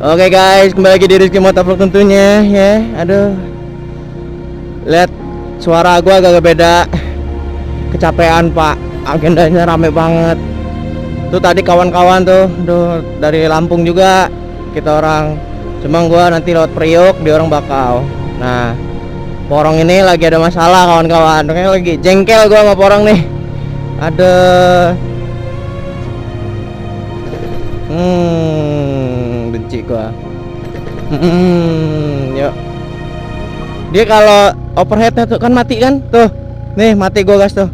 Oke guys, kembali lagi di Rizky Motovlog tentunya ya. Aduh, lihat suara gua agak beda. Kecapean pak, agendanya rame banget. Tuh tadi kawan-kawan tuh dari Lampung juga kita orang. Cuma gua nanti lewat Priok, di orang Bakau. Nah, Porong ini lagi ada masalah kawan-kawan. Kayaknya lagi jengkel gua sama Porong nih. Ada benci gua. Yuk. Dia kalau overheadnya tuh kan mati kan? Tuh. Nih, mati gua gas tuh.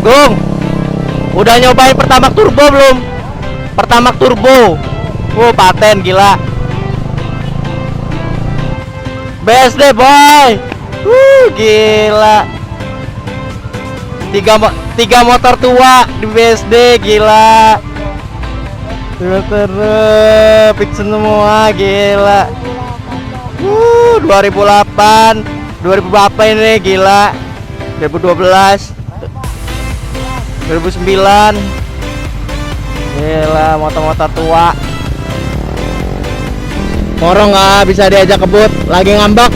Gung, udah nyobain Pertamax Turbo belum? Pertamax Turbo. Paten gila. BSD boy. Gila. Tiga motor tua di BSD, gila. Fix semua, gila. 2008, 2000 berapa ini, gila. 2012, 2009. Gila, motor-motor tua. Morong nggak bisa diajak kebut, lagi ngambek.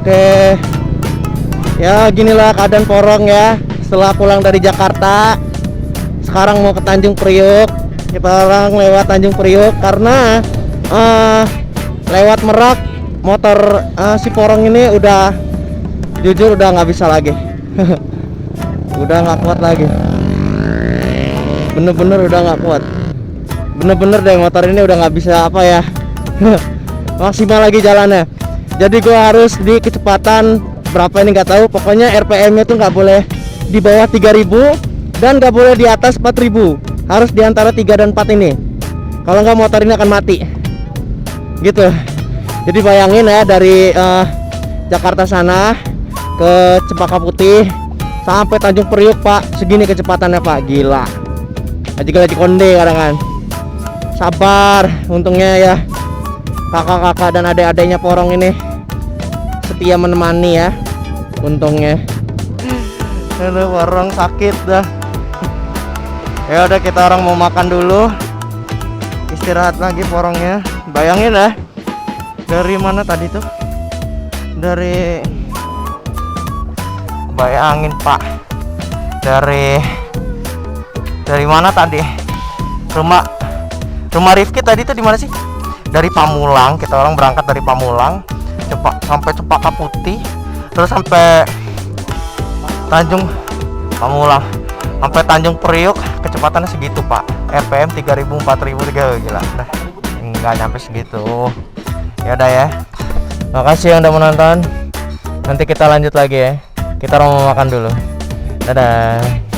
Oke, ya ginilah keadaan Porong ya setelah pulang dari Jakarta. Sekarang mau ke Tanjung Priok. Kita orang lewat Tanjung Priok karena lewat Merak motor si Porong ini udah jujur udah nggak bisa lagi. Udah nggak kuat lagi. Bener-bener udah nggak kuat. Bener-bener deh motor ini udah nggak bisa apa ya. Maksimal lagi jalannya. Jadi gua harus di kecepatan berapa ini nggak tahu, pokoknya RPM-nya tuh nggak boleh di bawah 3000 dan nggak boleh di atas 4000, harus di antara 3 dan 4 ini. Kalau nggak motor ini akan mati gitu. Jadi bayangin ya dari Jakarta sana ke Cempaka Putih sampai Tanjung Priok Pak, segini kecepatannya Pak, gila. Aji konde kadang kan. Sabar, untungnya ya kakak-kakak dan adik-adiknya Porong ini setia menemani ya, untungnya. Aduh, Porong sakit dah. Ya udah, kita orang mau makan dulu, istirahat lagi Porongnya. Bayangin ya, dari mana tadi tuh, bayangin Pak, dari mana tadi, rumah Rifki tadi tuh di mana sih? Dari Pamulang, kita orang berangkat dari Pamulang sampai Cempaka Putih, terus sampai Kamu lah sampai Tanjung Priok kecepatannya segitu pak, RPM 3000 4000 gila. Nah, nggak nyampe segitu. Ya udah ya, makasih yang udah menonton. Nanti kita lanjut lagi ya. Kita mau makan dulu. Dadah.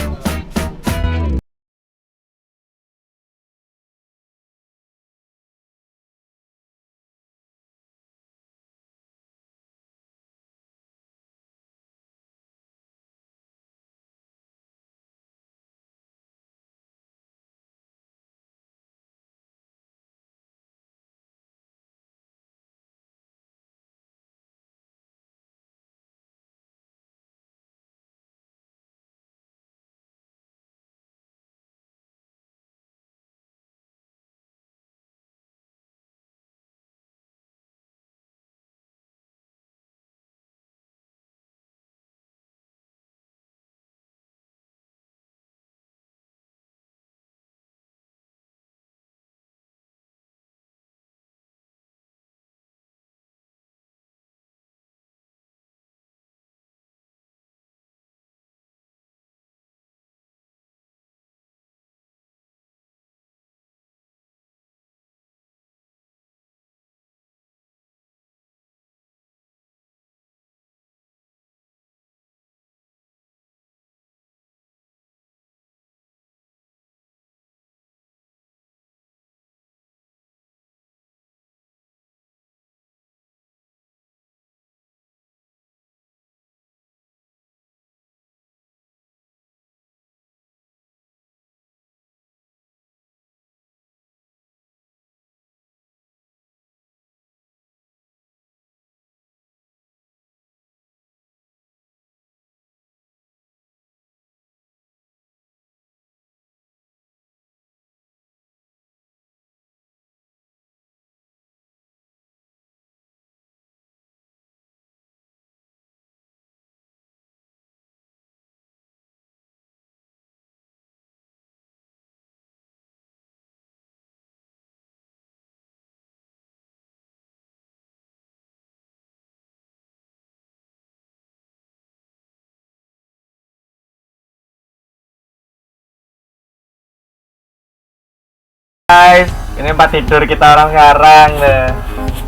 Guys, ini tempat tidur kita orang sekarang deh.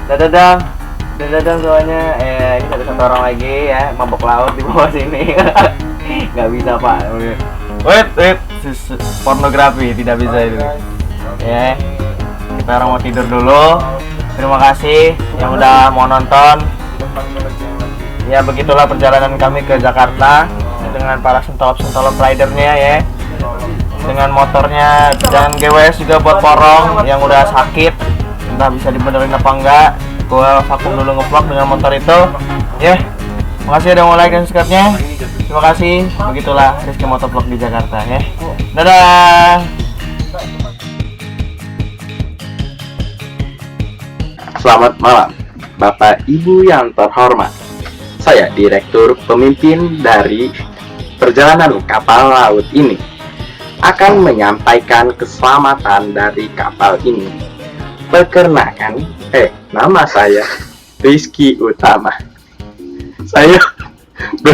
Dadah dong, dadah dong semuanya. Ini satu orang lagi ya, mabok laut di bawah sini. Nggak bisa pak. Wait, pornografi tidak bisa itu. Ya, kita orang mau tidur dulu. Terima kasih yang udah mau nonton. Ya begitulah perjalanan kami ke Jakarta dengan para sentolop-sentolop ridernya ya. Dengan motornya, dan GWS juga buat porong yang udah sakit, entah bisa dibenerin apa enggak. Gua vakum dulu ngevlog dengan motor itu ya. Makasih udah mau like dan subscribe-nya. Terima kasih. Begitulah Rizky Motovlog di Jakarta ya. Dadah. Selamat malam, Bapak Ibu yang terhormat. Saya Direktur Pemimpin dari perjalanan kapal laut ini akan menyampaikan keselamatan dari kapal ini. Perkenalkan, nama saya Rizky Utama. Saya ber